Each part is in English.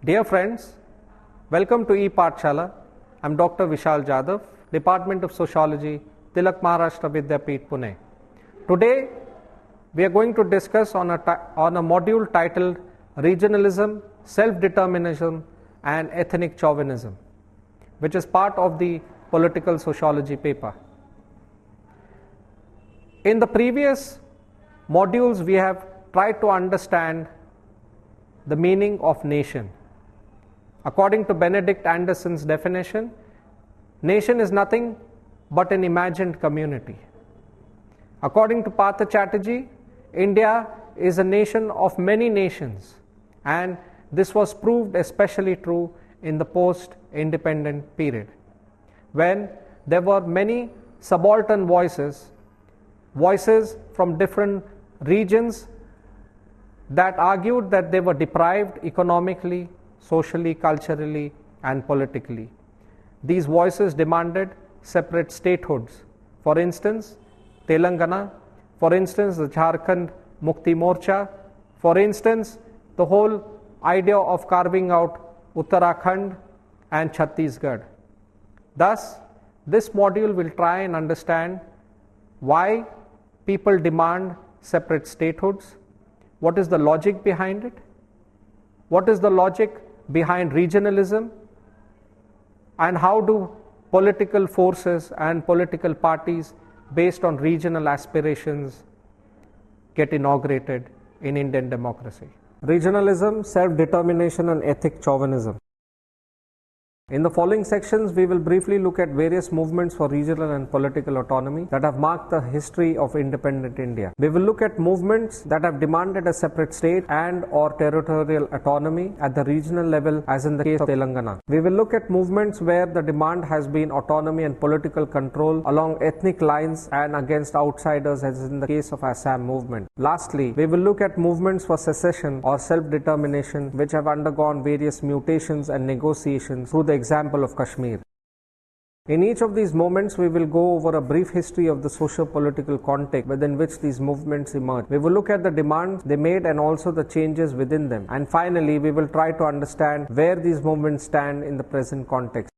Dear friends, welcome to E-Pathshala. I am Dr. Vishal Jadhav, Department of Sociology, Tilak Maharashtra Vidyapeeth, Pune. Today, we are going to discuss on a module titled Regionalism, Self-Determinism and Ethnic Chauvinism, which is part of the political sociology paper. In the previous modules, we have tried to understand the meaning of nation. According to Benedict Anderson's definition, nation is nothing but an imagined community. According to Partha Chatterjee, India is a nation of many nations, and this was proved especially true in the post-independent period, when there were many subaltern voices from different regions that argued that they were deprived economically, socially, culturally, and politically. These voices demanded separate statehoods. For instance, Telangana, for instance, the Jharkhand Mukti Morcha, for instance, the whole idea of carving out Uttarakhand and Chhattisgarh. Thus, this module will try and understand why people demand separate statehoods, what is the logic behind it, what is the logic behind regionalism, and how do political forces and political parties based on regional aspirations get inaugurated in Indian democracy. Regionalism, self-determination and ethnic chauvinism. In the following sections, we will briefly look at various movements for regional and political autonomy that have marked the history of independent India. We will look at movements that have demanded a separate state and or territorial autonomy at the regional level, as in the case of Telangana. We will look at movements where the demand has been autonomy and political control along ethnic lines and against outsiders, as in the case of Assam movement. Lastly, we will look at movements for secession or self-determination which have undergone various mutations and negotiations through the example of Kashmir. In each of these moments, we will go over a brief history of the socio-political context within which these movements emerged. We will look at the demands they made and also the changes within them. And finally, we will try to understand where these movements stand in the present context.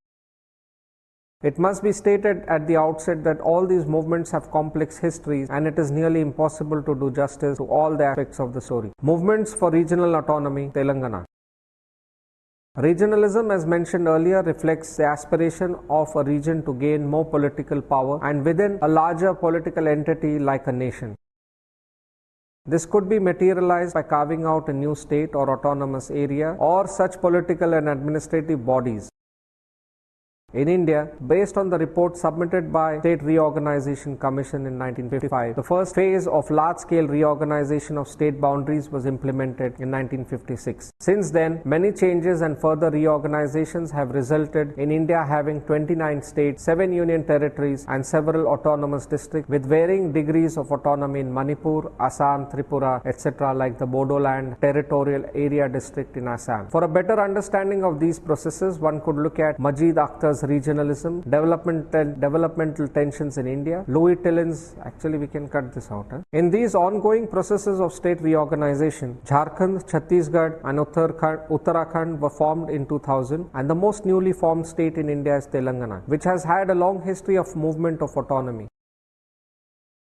It must be stated at the outset that all these movements have complex histories, and it is nearly impossible to do justice to all the aspects of the story. Movements for regional autonomy, Telangana. Regionalism, as mentioned earlier, reflects the aspiration of a region to gain more political power and within a larger political entity like a nation. This could be materialized by carving out a new state or autonomous area or such political and administrative bodies. In India, based on the report submitted by State Reorganization Commission in 1955, the first phase of large-scale reorganization of state boundaries was implemented in 1956. Since then, many changes and further reorganizations have resulted in India having 29 states, 7 union territories and several autonomous districts with varying degrees of autonomy in Manipur, Assam, Tripura, etc. like the Bodoland Territorial Area District in Assam. For a better understanding of these processes, one could look at Majid Akhtar's Regionalism, Developmental Tensions in India, Louis Tillin's, actually we can cut this out. In these ongoing processes of state reorganization, Jharkhand, Chhattisgarh and Uttarakhand were formed in 2000, and the most newly formed state in India is Telangana, which has had a long history of movement of autonomy.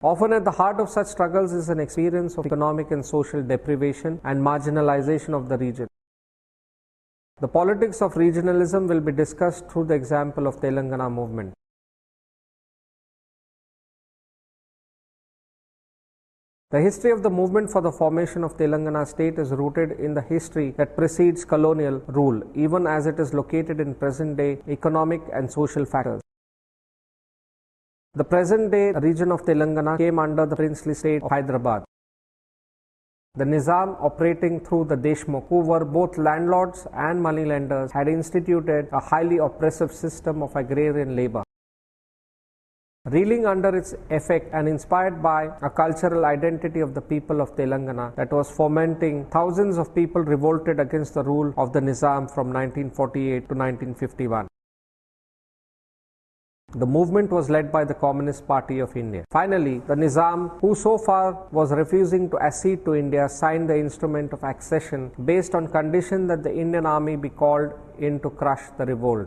Often at the heart of such struggles is an experience of economic and social deprivation and marginalization of the region. The politics of regionalism will be discussed through the example of Telangana movement. The history of the movement for the formation of Telangana state is rooted in the history that precedes colonial rule, even as it is located in present-day economic and social factors. The present-day region of Telangana came under the princely state of Hyderabad. The Nizam, operating through the Deshmukh, who were both landlords and moneylenders, had instituted a highly oppressive system of agrarian labor. Reeling under its effect and inspired by a cultural identity of the people of Telangana that was fomenting, thousands of people revolted against the rule of the Nizam from 1948 to 1951. The movement was led by the Communist Party of India. Finally, the Nizam, who so far was refusing to accede to India, signed the instrument of accession based on condition that the Indian army be called in to crush the revolt.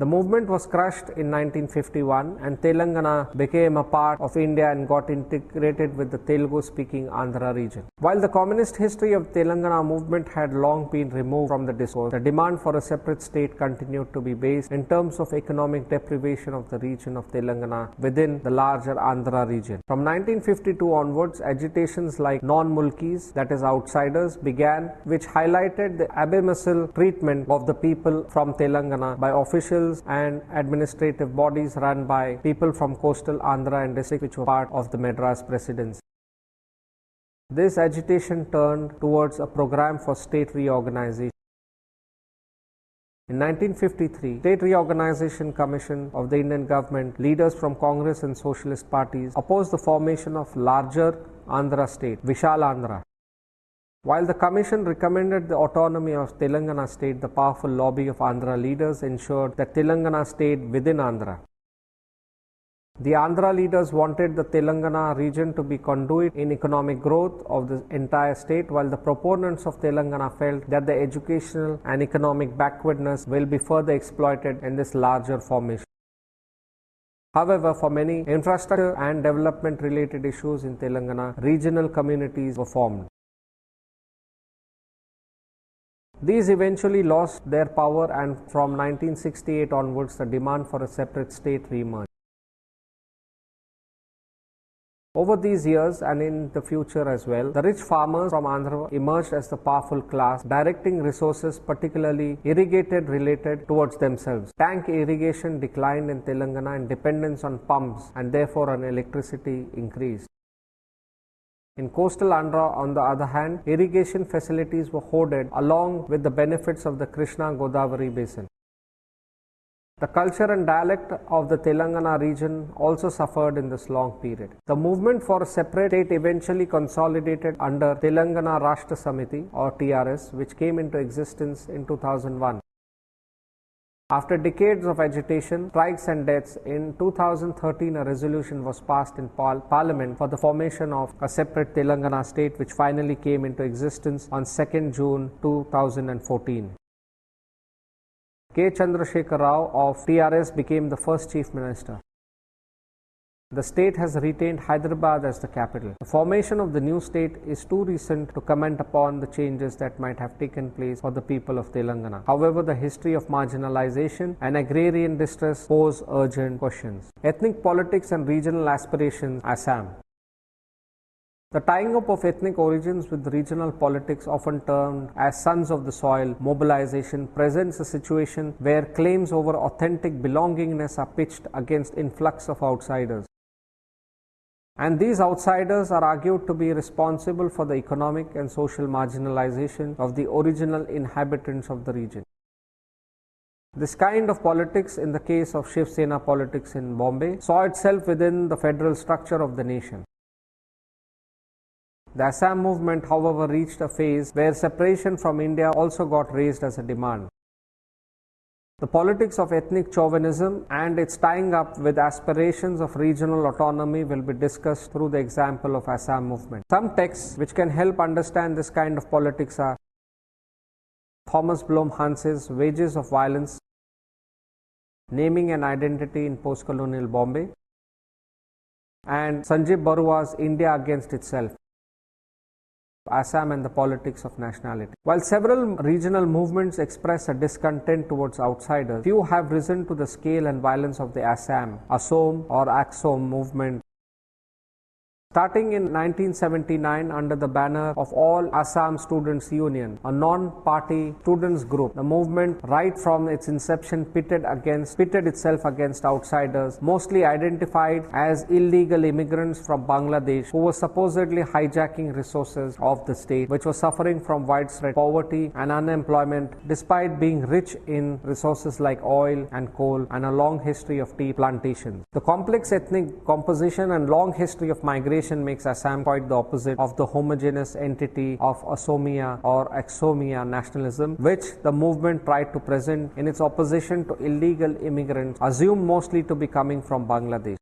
The movement was crushed in 1951 and Telangana became a part of India and got integrated with the Telugu-speaking Andhra region. While the communist history of Telangana movement had long been removed from the discourse, the demand for a separate state continued to be based in terms of economic deprivation of the region of Telangana within the larger Andhra region. From 1952 onwards, agitations like non-mulkis, that is outsiders, began, which highlighted the abysmal treatment of the people from Telangana by officials and administrative bodies run by people from coastal Andhra and district which were part of the Madras Presidency. This agitation turned towards a program for state reorganization. In 1953, State Reorganization Commission of the Indian government, leaders from Congress and Socialist parties opposed the formation of larger Andhra state, Vishal Andhra. While the commission recommended the autonomy of Telangana state, the powerful lobby of Andhra leaders ensured that Telangana stayed within Andhra. The Andhra leaders wanted the Telangana region to be conduit in economic growth of the entire state, while the proponents of Telangana felt that the educational and economic backwardness will be further exploited in this larger formation. However, for many infrastructure and development related issues in Telangana, regional communities were formed. These eventually lost their power, and from 1968 onwards the demand for a separate state re-emerged. Over these years and in the future as well, the rich farmers from Andhra emerged as the powerful class, directing resources, particularly irrigated related, towards themselves. Tank irrigation declined in Telangana and dependence on pumps and therefore on electricity increased. In coastal Andhra, on the other hand, irrigation facilities were hoarded along with the benefits of the Krishna-Godavari basin. The culture and dialect of the Telangana region also suffered in this long period. The movement for a separate state eventually consolidated under Telangana Rashtra Samiti or TRS, which came into existence in 2001. After decades of agitation, strikes and deaths, in 2013 a resolution was passed in Parliament for the formation of a separate Telangana state, which finally came into existence on 2nd June 2014. K. Chandrasekhar Rao of TRS became the first Chief Minister. The state has retained Hyderabad as the capital. The formation of the new state is too recent to comment upon the changes that might have taken place for the people of Telangana. However, the history of marginalization and agrarian distress pose urgent questions. Ethnic politics and regional aspirations, Assam. The tying up of ethnic origins with regional politics, often termed as sons of the soil mobilization, presents a situation where claims over authentic belongingness are pitched against influx of outsiders. And these outsiders are argued to be responsible for the economic and social marginalization of the original inhabitants of the region. This kind of politics, in the case of Shiv Sena politics in Bombay, saw itself within the federal structure of the nation. The Assam movement, however, reached a phase where separation from India also got raised as a demand. The politics of ethnic chauvinism and its tying up with aspirations of regional autonomy will be discussed through the example of Assam movement. Some texts which can help understand this kind of politics are Thomas Blom Hans's Wages of Violence, Naming an Identity in Post-Colonial Bombay, and Sanjay Barua's India Against Itself, Assam and the Politics of Nationality. While several regional movements express a discontent towards outsiders, few have risen to the scale and violence of the Assam, Asom or Aksom movement. Starting in 1979 under the banner of All Assam Students Union, a non-party students group, the movement right from its inception pitted itself against outsiders, mostly identified as illegal immigrants from Bangladesh who were supposedly hijacking resources of the state, which was suffering from widespread poverty and unemployment despite being rich in resources like oil and coal and a long history of tea plantations. The complex ethnic composition and long history of migration separation makes Assam quite the opposite of the homogeneous entity of Asomia or Exomia nationalism, which the movement tried to present in its opposition to illegal immigrants assumed mostly to be coming from Bangladesh.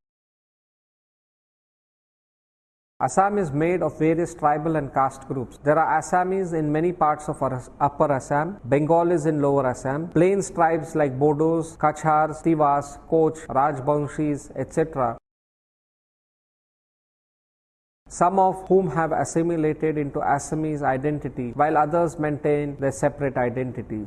Assam is made of various tribal and caste groups. There are Assamese in many parts of Upper Assam, Bengalis in Lower Assam, plains tribes like Bodos, Kachars, Tivas, Koch, Rajbanshis, etc., some of whom have assimilated into Assamese identity, while others maintain their separate identities.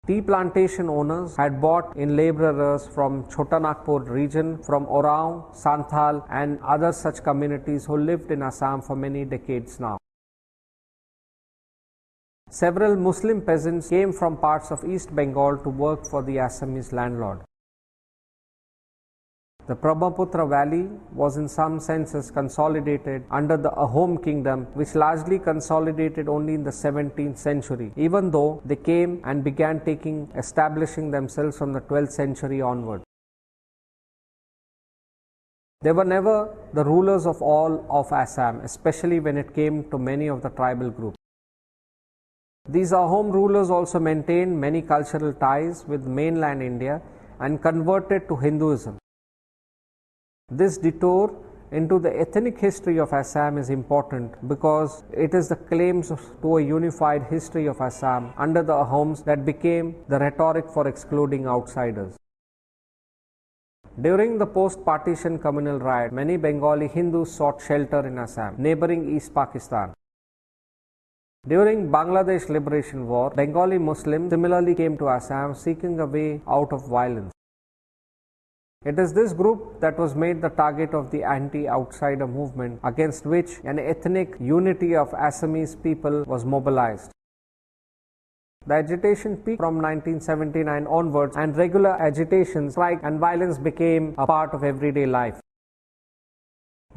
Tea plantation owners had bought in laborers from Chotanagpur region, from Oraon, Santhal and other such communities who lived in Assam for many decades now. Several Muslim peasants came from parts of East Bengal to work for the Assamese landlord. The Brahmaputra Valley was in some senses consolidated under the Ahom kingdom, which largely consolidated only in the 17th century, even though they came and began establishing themselves from the 12th century onward. They were never the rulers of all of Assam, especially when it came to many of the tribal groups. These Ahom rulers also maintained many cultural ties with mainland India and converted to Hinduism. This detour into the ethnic history of Assam is important because it is the claims to a unified history of Assam under the Ahoms that became the rhetoric for excluding outsiders. During the post-partition communal riot, many Bengali Hindus sought shelter in Assam, neighboring East Pakistan. During Bangladesh Liberation War, Bengali Muslims similarly came to Assam seeking a way out of violence. It is this group that was made the target of the anti-outsider movement, against which an ethnic unity of Assamese people was mobilized. The agitation peaked from 1979 onwards, and regular agitation, strike and violence became a part of everyday life.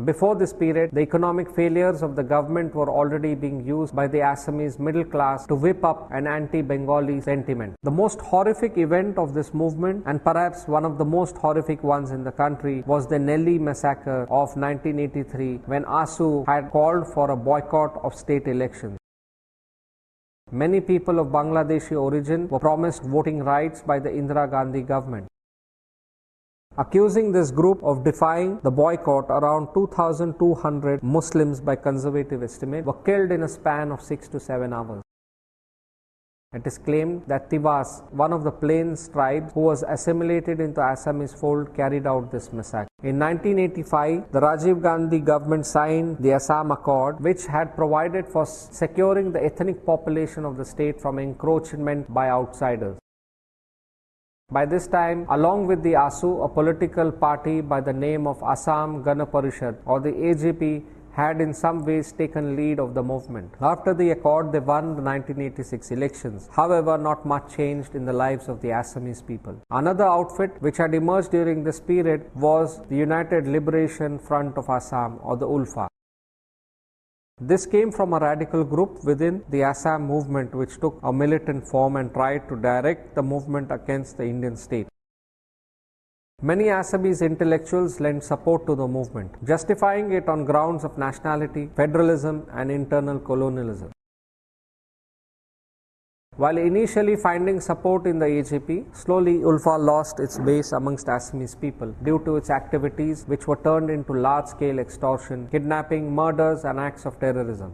Before this period, the economic failures of the government were already being used by the Assamese middle class to whip up an anti-Bengali sentiment. The most horrific event of this movement, and perhaps one of the most horrific ones in the country, was the Nellie massacre of 1983, when ASU had called for a boycott of state elections. Many people of Bangladeshi origin were promised voting rights by the Indira Gandhi government. Accusing this group of defying the boycott, around 2,200 Muslims, by conservative estimate, were killed in a span of 6 to 7 hours. It is claimed that Tivas, one of the plains tribes who was assimilated into Assamese fold, carried out this massacre. In 1985, the Rajiv Gandhi government signed the Assam Accord, which had provided for securing the ethnic population of the state from encroachment by outsiders. By this time, along with the ASU, a political party by the name of Assam Gana Parishad, or the AJP, had in some ways taken lead of the movement. After the accord, they won the 1986 elections. However, not much changed in the lives of the Assamese people. Another outfit which had emerged during this period was the United Liberation Front of Assam, or the ULFA. This came from a radical group within the Assam movement, which took a militant form and tried to direct the movement against the Indian state. Many Assamese intellectuals lent support to the movement, justifying it on grounds of nationality, federalism and internal colonialism. While initially finding support in the AJP, slowly ULFA lost its base amongst Assamese people due to its activities, which were turned into large-scale extortion, kidnapping, murders and acts of terrorism.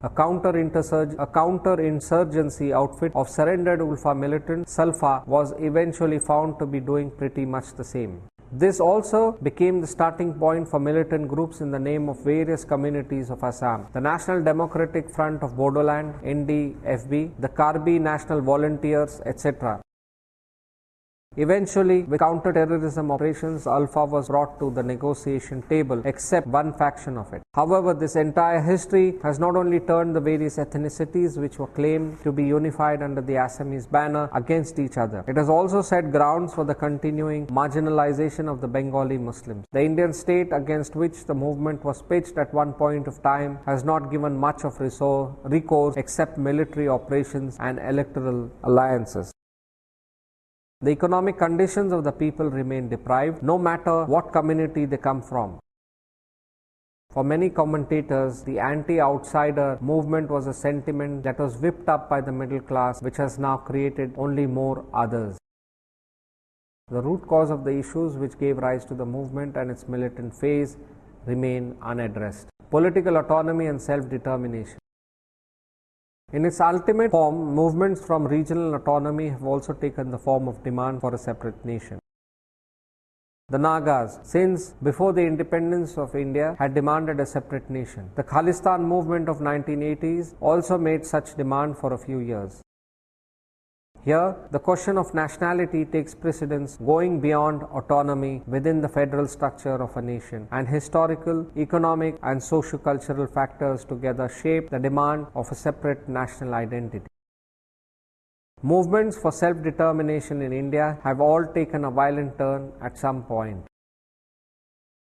A counter-insurgency outfit of surrendered ULFA militants, Salfa, was eventually found to be doing pretty much the same. This also became the starting point for militant groups in the name of various communities of Assam: the National Democratic Front of Bodoland, NDFB, the Karbi National Volunteers, etc. Eventually, with counter-terrorism operations, ULFA was brought to the negotiation table, except one faction of it. However, this entire history has not only turned the various ethnicities which were claimed to be unified under the Assamese banner against each other, it has also set grounds for the continuing marginalization of the Bengali Muslims. The Indian state against which the movement was pitched at one point of time has not given much of recourse except military operations and electoral alliances. The economic conditions of the people remain deprived, no matter what community they come from. For many commentators, the anti-outsider movement was a sentiment that was whipped up by the middle class, which has now created only more others. The root cause of the issues which gave rise to the movement and its militant phase remain unaddressed. Political autonomy and self-determination. In its ultimate form, movements from regional autonomy have also taken the form of demand for a separate nation. The Nagas, since before the independence of India, had demanded a separate nation. The Khalistan movement of 1980s also made such demand for a few years. Here, the question of nationality takes precedence, going beyond autonomy within the federal structure of a nation, and historical, economic, and socio-cultural factors together shape the demand of a separate national identity. Movements for self-determination in India have all taken a violent turn at some point.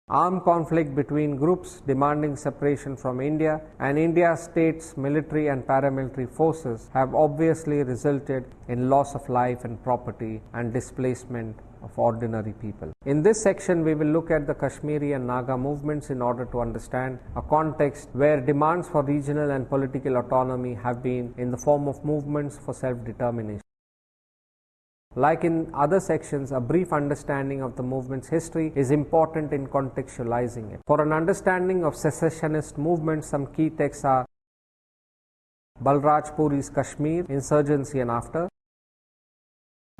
Armed conflict between groups demanding separation from India and India's states, military and paramilitary forces have obviously resulted in loss of life and property and displacement of ordinary people. In this section, we will look at the Kashmiri and Naga movements in order to understand a context where demands for regional and political autonomy have been in the form of movements for self-determination. Like in other sections, a brief understanding of the movement's history is important in contextualizing it. For an understanding of secessionist movements, some key texts are Balraj Puri's Kashmir, Insurgency and After,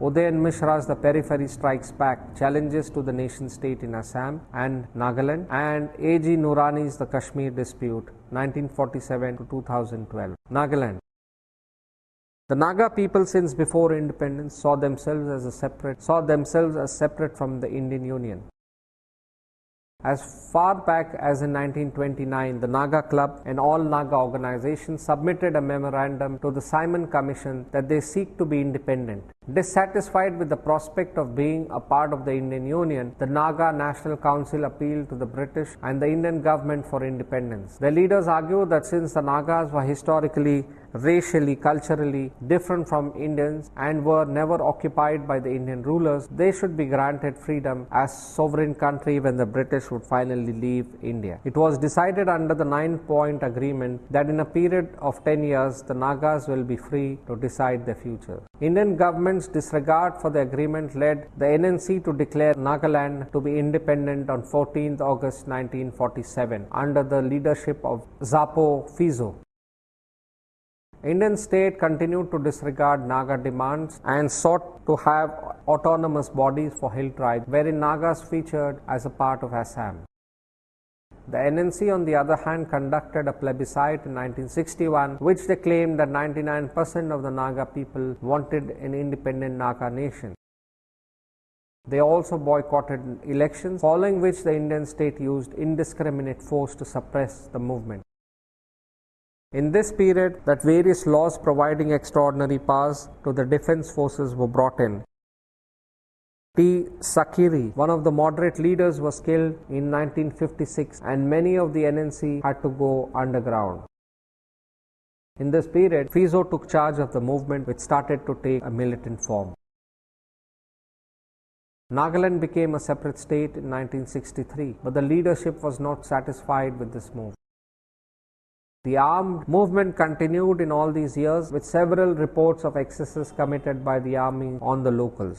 Udayan Mishra's The Periphery Strikes Back, Challenges to the Nation-State in Assam and Nagaland, and A.G. Noorani's The Kashmir Dispute, 1947 to 2012. Nagaland. The Naga people, since before independence, saw themselves as separate from the Indian Union. As far back as in 1929, the Naga Club, an all-Naga organization, submitted a memorandum to the Simon Commission that they seek to be independent. Dissatisfied with the prospect of being a part of the Indian Union, the Naga National Council appealed to the British and the Indian government for independence. Their leaders argued that since the Nagas were historically, racially, culturally different from Indians and were never occupied by the Indian rulers, they should be granted freedom as sovereign country when the British would finally leave India. It was decided under the 9-point agreement that in a period of 10 years, the Nagas will be free to decide their future. Indian government's disregard for the agreement led the NNC to declare Nagaland to be independent on 14th August 1947 under the leadership of Zapo Fizo. Indian state continued to disregard Naga demands and sought to have autonomous bodies for hill tribes, wherein Nagas featured as a part of Assam. The NNC, on the other hand, conducted a plebiscite in 1961, which they claimed that 99% of the Naga people wanted an independent Naga nation. They also boycotted elections, following which the Indian state used indiscriminate force to suppress the movement. In this period, that various laws providing extraordinary powers to the defense forces were brought in. T. Sakiri, one of the moderate leaders, was killed in 1956 and many of the NNC had to go underground. In this period, Fizo took charge of the movement, which started to take a militant form. Nagaland became a separate state in 1963, but the leadership was not satisfied with this move. The armed movement continued in all these years, with several reports of excesses committed by the army on the locals.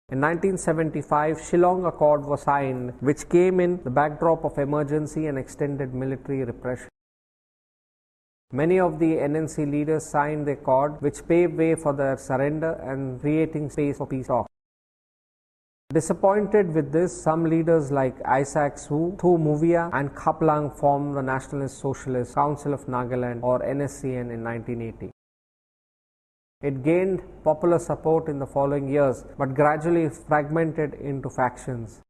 In 1975, Shillong Accord was signed, which came in the backdrop of emergency and extended military repression. Many of the NNC leaders signed the accord, which paved way for their surrender and creating space for peace talks. Disappointed with this, some leaders like Isaac Su, Thu Muvia and Khaplang formed the Nationalist Socialist Council of Nagaland, or NSCN, in 1980. It gained popular support in the following years, but gradually fragmented into factions.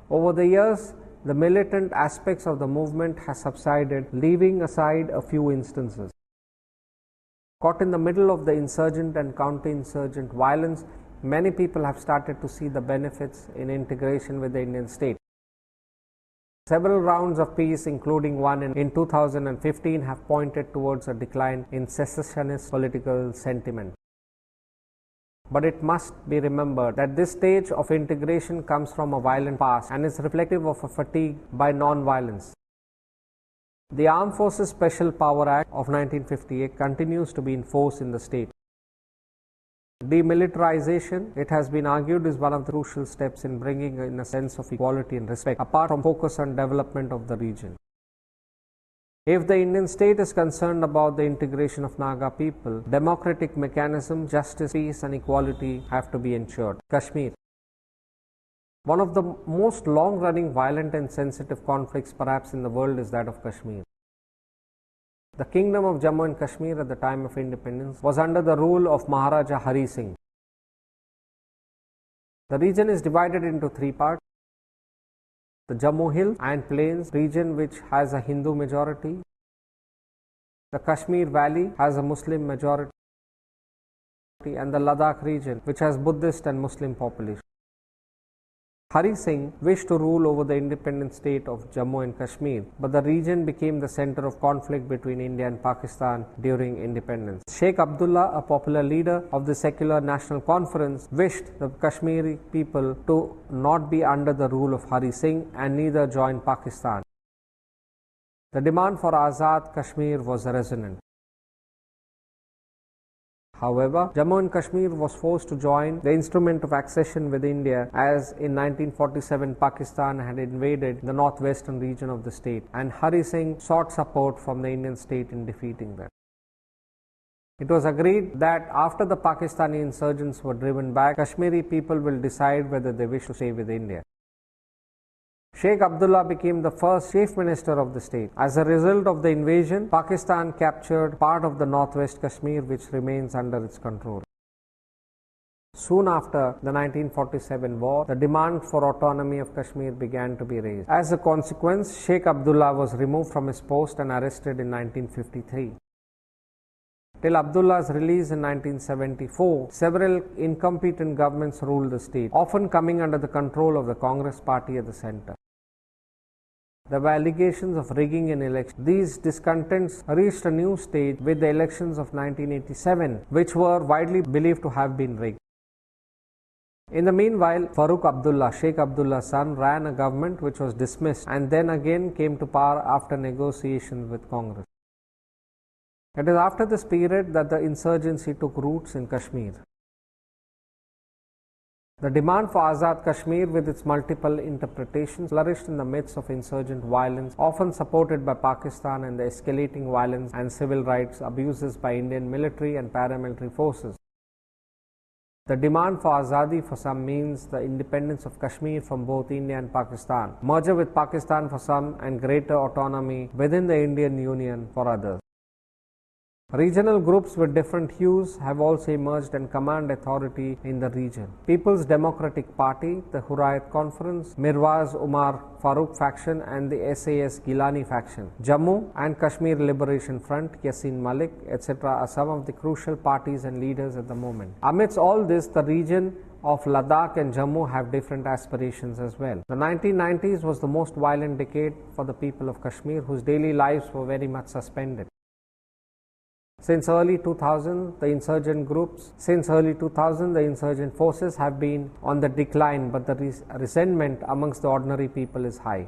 Over the years, the militant aspects of the movement has subsided, leaving aside a few instances. Caught in the middle of the insurgent and counter-insurgent violence, many people have started to see the benefits in integration with the Indian state. Several rounds of peace, including one in 2015, have pointed towards a decline in secessionist political sentiment. But it must be remembered that this stage of integration comes from a violent past and is reflective of a fatigue by non-violence. The Armed Forces Special Power Act of 1958 continues to be in force in the state. Demilitarization, it has been argued, is one of the crucial steps in bringing in a sense of equality and respect, apart from focus on development of the region. If the Indian state is concerned about the integration of Naga people, democratic mechanism, justice, peace and equality have to be ensured. Kashmir. One of the most long-running violent and sensitive conflicts perhaps in the world is that of Kashmir. The kingdom of Jammu and Kashmir at the time of independence was under the rule of Maharaja Hari Singh. The region is divided into three parts. The Jammu Hills and Plains region, which has a Hindu majority. The Kashmir Valley has a Muslim majority, and the Ladakh region, which has Buddhist and Muslim population. Hari Singh wished to rule over the independent state of Jammu and Kashmir, but the region became the center of conflict between India and Pakistan during independence. Sheikh Abdullah, a popular leader of the Secular National Conference, wished the Kashmiri people to not be under the rule of Hari Singh and neither join Pakistan. The demand for Azad Kashmir was resonant. However, Jammu and Kashmir was forced to join the instrument of accession with India, as in 1947 Pakistan had invaded the northwestern region of the state, and Hari Singh sought support from the Indian state in defeating them. It was agreed that after the Pakistani insurgents were driven back, Kashmiri people will decide whether they wish to stay with India. Sheikh Abdullah became the first chief minister of the state. As a result of the invasion, Pakistan captured part of the northwest Kashmir, which remains under its control. Soon after the 1947 war, the demand for autonomy of Kashmir began to be raised. As a consequence, Sheikh Abdullah was removed from his post and arrested in 1953. Till Abdullah's release in 1974, several incompetent governments ruled the state, often coming under the control of the Congress party at the center. There were allegations of rigging in elections. These discontents reached a new stage with the elections of 1987, which were widely believed to have been rigged. In the meanwhile, Farooq Abdullah, Sheikh Abdullah's son, ran a government which was dismissed and then again came to power after negotiations with Congress. It is after this period that the insurgency took roots in Kashmir. The demand for Azad Kashmir, with its multiple interpretations, flourished in the midst of insurgent violence, often supported by Pakistan, and the escalating violence and civil rights abuses by Indian military and paramilitary forces. The demand for Azadi for some means the independence of Kashmir from both India and Pakistan, merger with Pakistan for some, and greater autonomy within the Indian Union for others. Regional groups with different hues have also emerged and command authority in the region. People's Democratic Party, the Hurriyat Conference, Mirwaz Umar Farooq faction and the SAS Gilani faction, Jammu and Kashmir Liberation Front, Yasin Malik, etc. are some of the crucial parties and leaders at the moment. Amidst all this, the region of Ladakh and Jammu have different aspirations as well. The 1990s was the most violent decade for the people of Kashmir, whose daily lives were very much suspended. Since early 2000, the insurgent forces have been on the decline, but the resentment amongst the ordinary people is high.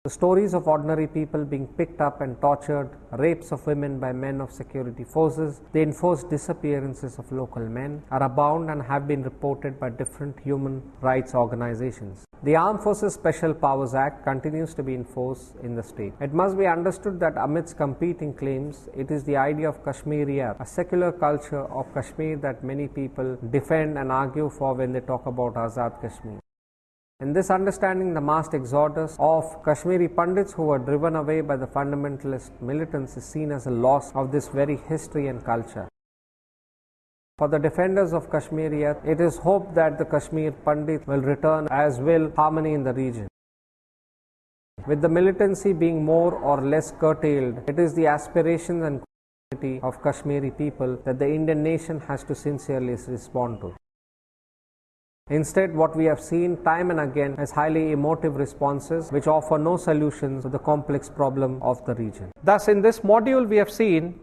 The stories of ordinary people being picked up and tortured, rapes of women by men of security forces, the enforced disappearances of local men are abound and have been reported by different human rights organizations. The Armed Forces Special Powers Act continues to be in force in the state. It must be understood that amidst competing claims, it is the idea of Kashmiriyat, a secular culture of Kashmir, that many people defend and argue for when they talk about Azad Kashmir. In this understanding, the massed exodus of Kashmiri Pandits who were driven away by the fundamentalist militants is seen as a loss of this very history and culture. For the defenders of Kashmiriyat, it is hoped that the Kashmir Pandit will return, as will harmony in the region. With the militancy being more or less curtailed, it is the aspirations and quality of Kashmiri people that the Indian nation has to sincerely respond to. Instead, what we have seen time and again is highly emotive responses which offer no solutions to the complex problem of the region. Thus, in this module, we have seen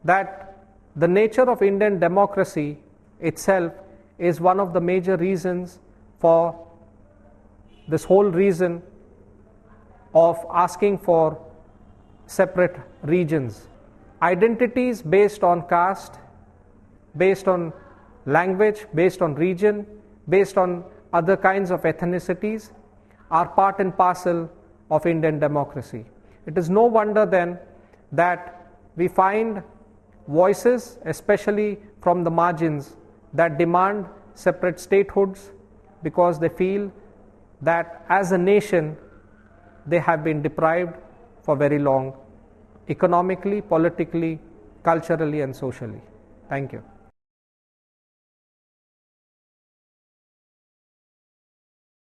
that The nature of Indian democracy itself is one of the major reasons for this whole reason of asking for separate regions. Identities based on caste, based on language, based on region, based on other kinds of ethnicities are part and parcel of Indian democracy. It is no wonder then that we find voices, especially from the margins, that demand separate statehoods because they feel that as a nation they have been deprived for very long, economically, politically, culturally and socially. Thank you.